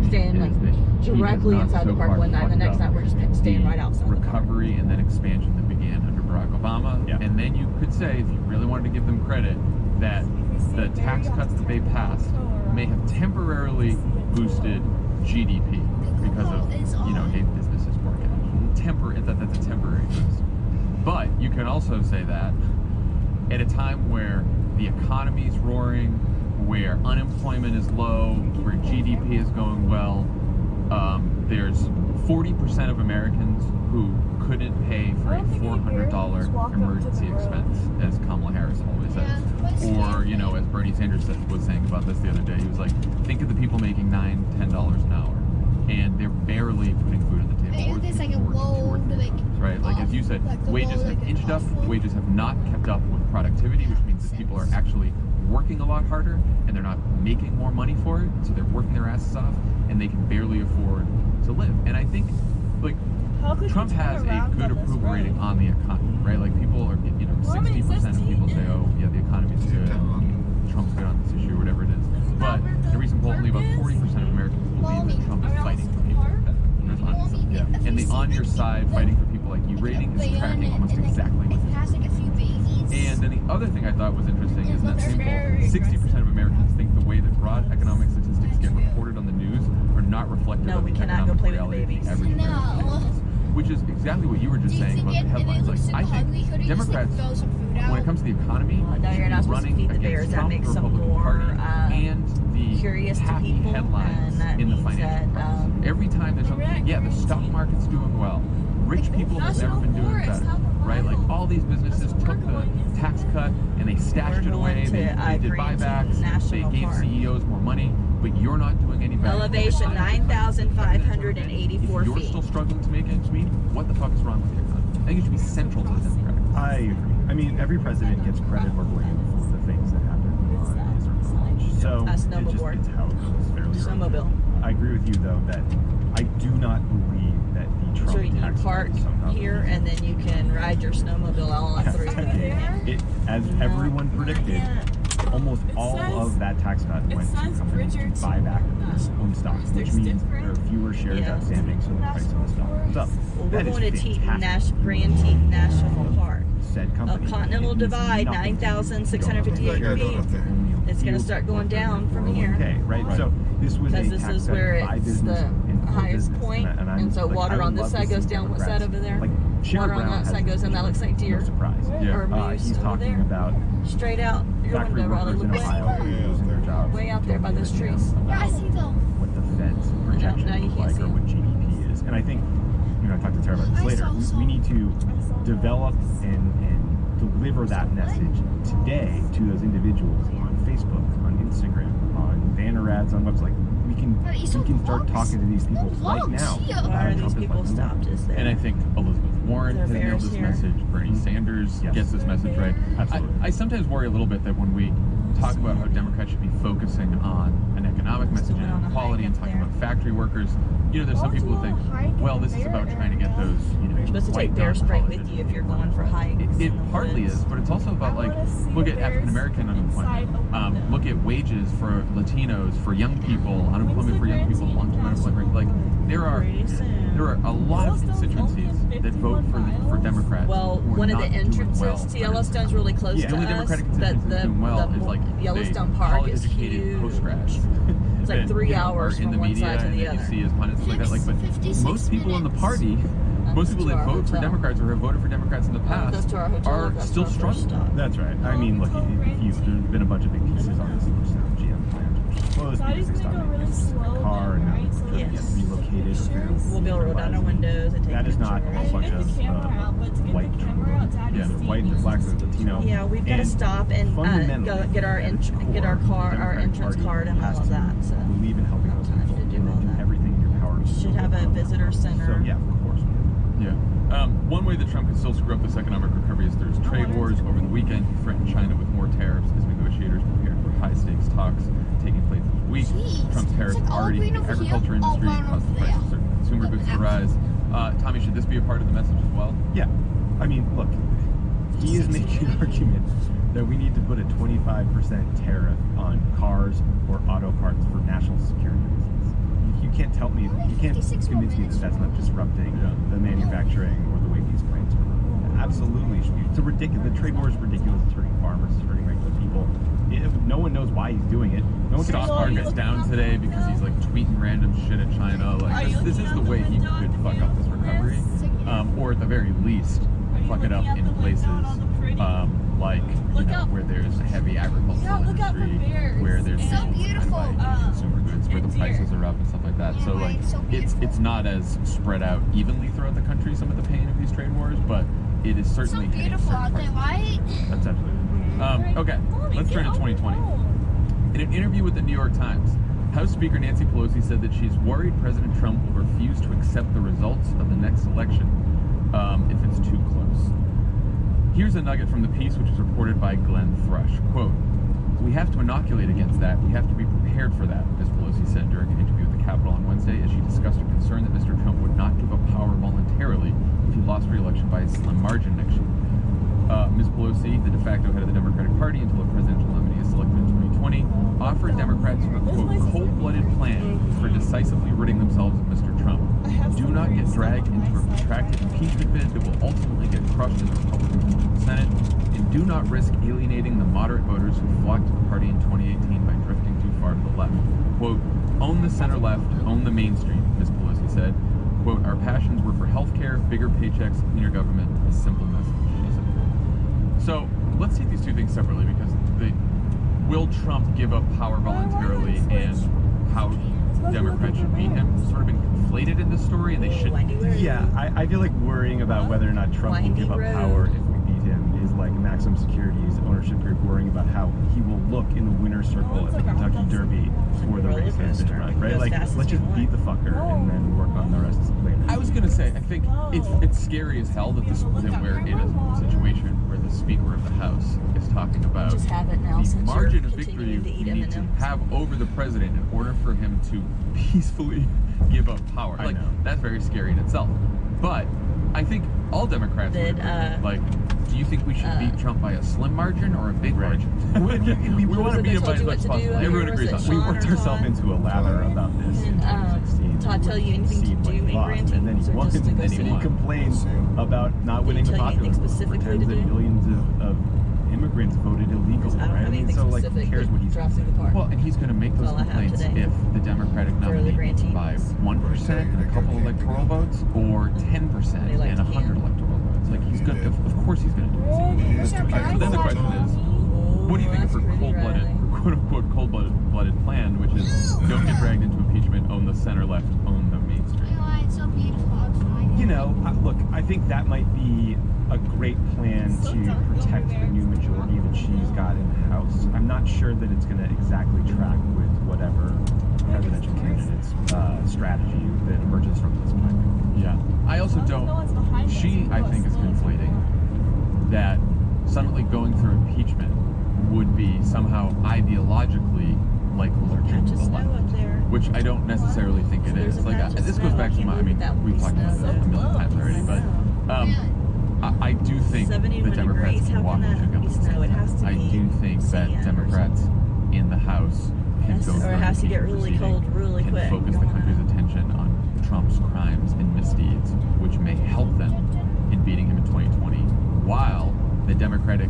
staying like directly inside the park one night, and the next night we're just staying right outside. Recovery and then expansion that began under Barack Obama, and then you could say, if you really wanted to give them credit, that the tax cuts that they passed may have temporarily boosted GDP because of gave businesses more cash. That's a temporary boost. But you can also say that at a time where the economy's roaring, where unemployment is low, where GDP is going well, there's 40% of Americans who couldn't pay for a $400 emergency expense, as Kamala Harris always says. Or, as Bernie Sanders was saying about this the other day, he was like, think of the people making $9, $10 an hour, and they're barely putting food on the table. Or right? Like as you said, wages have inched up, wages have not kept up with productivity, which means that people are actually working a lot harder and they're not making more money for it, so they're working their asses off and they can barely afford to live. And I think Trump has a good approval rating on the economy, right? Like people are, 60% of people say, oh yeah, the economy's good, Trump's good on this issue, or whatever it is. But the recent poll, only about 40% of Americans believe that Trump is fighting for people. And the on your side fighting for people like you rating is tracking almost exactly what it is. And then the other thing I thought was interesting is that same poll, 60% of Americans think the way that broad economic statistics get reported on the news are not reflective of the economic reality of the average American faces. Which is exactly what you were just saying about the headlines. Like, I think Democrats, when it comes to the economy, no, you're not supposed to feed the bears. That makes some more and the curious happy people, headlines in the financial press. Every time there's something, the stock market's doing well. Rich people have never been doing better, right? Like all these businesses took the tax cut and they stashed it away. They did buybacks. They gave CEOs more money. But you're not doing any better. Elevation 9,584 feet. If you're still struggling to make ends meet, what the fuck is wrong with your economy? I think it should be central to the Democratic Party. I agree. I mean, every president gets credit or blame for the things that happen on his or her watch. So it's how it goes fairly. Snowmobile. I agree with you though that I do not believe that the Trump tax park here and then you can ride your snowmobile all on through. As everyone predicted, almost all of that tax cut went to companies to buy back own stocks, which means there are fewer shares outstanding, so the price of the stock goes up. We're going to Grand Teton National Park. Said company. A continental divide, 9,658 feet. It's going to start going down from here. Okay, right. So this was because this is where it's the highest point, and so water on this side goes down. What's that over there? Water on that side goes down. That looks like deer. Surprise. Or moose he's over talking there. About straight out your factory window, workers in Ohio losing their jobs. Way out there by those trees. Yeah, I see them. What the Fed's projections look like, or what GDP is, and I think I talked to Tara about this later. We need to develop and deliver that message today to those individuals on Facebook, on Instagram, on banner ads, on websites. We can start talking to these people right now. Why are these people stopped? And I think Elizabeth Warren has nailed this message. Bernie Sanders gets this message right. Absolutely. I sometimes worry a little bit that when we talk about how Democrats should be focusing on an economic message and inequality and talking about factory workers, there's some people who think, well, this is about trying to get those, you're supposed to take bear spray with you if you're going for hikes. It partly is, but it's also about look at African American unemployment, look at wages for Latinos, for young people, unemployment for young people, long-term unemployment. Like there are a lot of constituencies that vote for Democrats. Well, one of the entrances to Yellowstone's really close to us. The only Democratic constituency that's doing well is Yellowstone Park is huge. Post-grads. It's like 3 hours from one side to the other. You see as pundits like that. But most people in the party, most people that vote for Democrats or have voted for Democrats in the past are still struggling. That's right. I mean, look, there's been a bunch of big pieces on this. GM plant closed because they stopped making the car and now get relocated. We'll be able to roll down our windows and take that is not a bunch of white white and black and Latino. Yeah, we've got to stop and go get our entrance card and all of that. So believe in helping those people. To do all that. Everything in your power. Should have a visitor center. So yeah, of course. Yeah. One way that Trump can still screw up this economic recovery is there's trade wars. Over the weekend, he threatened China with more tariffs as negotiators prepare for high-stakes talks taking place this week. Trump's tariffs have already hit the agriculture industry, caused the price of certain consumer goods to rise. Tommy, should this be a part of the message as well? Yeah. I mean, look, he is making an argument that we need to put a 25% tariff on cars or auto parts for national security reasons. You can't tell me, you can't convince me that that's not disrupting the manufacturing or the way these plants work. Absolutely. It's a ridiculous. The trade war is ridiculous. It's hurting farmers. It's hurting regular people. No one knows why he's doing it. No one can Stock market's down today because he's like tweeting random shit at China. Like this is the way he could fuck up this recovery, or at the very least, fuck it up in places like where there's a heavy agricultural industry, where there's consumer goods, where the prices are up and stuff like that. So like it's not as spread out evenly throughout the country. Some of the pain of these trade wars, but it is certainly hitting certain parts. That's absolutely. Okay, let's turn to 2020. In an interview with the New York Times, House Speaker Nancy Pelosi said that she's worried President Trump will refuse to accept the results of the next election if it's too close. Here's a nugget from the piece, which is reported by Glenn Thrush. Quote, "We have to inoculate against that. We have to be prepared for that," Ms. Pelosi said during an interview with the Capitol on Wednesday as she discussed her concern that Mr. Trump would not give up power voluntarily if he lost re-election by a slim margin next year. Ms. Pelosi, the de facto head of the Democratic Party until a presidential nominee is selected in 2020, offered Democrats a, quote, cold-blooded plan for decisively ridding themselves of Mr. Trump. Do not get dragged into a protracted impeachment bid that will ultimately get crushed in the Republican Senate, and do not risk alienating the moderate voters who flocked to the party in 2018 by drifting too far to the left. Quote, own the center-left, own the mainstream, Ms. Pelosi said. Quote, our passions were for healthcare, bigger paychecks, cleaner government, a simple message, she said. So let's take these two things separately, because will Trump give up power voluntarily and how Democrats should beat him sort of been conflated in this story, and they should. Yeah, I feel like worrying about whether or not Trump will give up power if we beat him is like Maxim Securities ownership group worrying about how he will look in the winner's circle at the Kentucky Derby before the race has been run, right? Like, let's just beat the fucker and then work on the rest later. I was gonna say, I think it's scary as hell that we're in a situation where the Speaker of the House is talking about just have it now, the margin of victory you need to have over the president in order for him to peacefully give up power. Like, that's very scary in itself. But I think all Democrats would agree, like, do you think we should beat Trump by a slim margin or a big margin? we want to beat him by as much as possible. Everyone agrees on that. We worked ourselves into a lather about this in 2016. Todd tell you anything to do in granting? And then he won, and then he complains about not winning the popular vote. Pretends that millions of immigrants voted illegal, right? I mean, so like, who cares what he's saying? Well, and he's going to make those complaints if the Democratic nominee wins by 1% and a couple electoral votes, or 10% and 100 electoral votes. Like, he's going to, of course he's going to do this. So then the question is, what do you think of her cold-blooded, quote-unquote cold-blooded plan, which is don't get dragged into impeachment, own the center-left, own the mainstream? You know, look, I think that might be a great plan to protect the new majority that she's got in the House. I'm not sure that it's going to exactly track with whatever presidential candidate's strategy that emerges from this plan. Yeah. I also don't. She, I think, is conflating that suddenly going through impeachment would be somehow ideologically like allergic to the left, which I don't necessarily think it is. Like, this goes back to my, I mean, we've talked about this a million times already, but I do think the Democrats can walk and chew gum at the same time. I do think that Democrats in the House can go through and focus the country's attention on Trump's crimes and misdeeds, which may help them in beating him in 2020, while the Democratic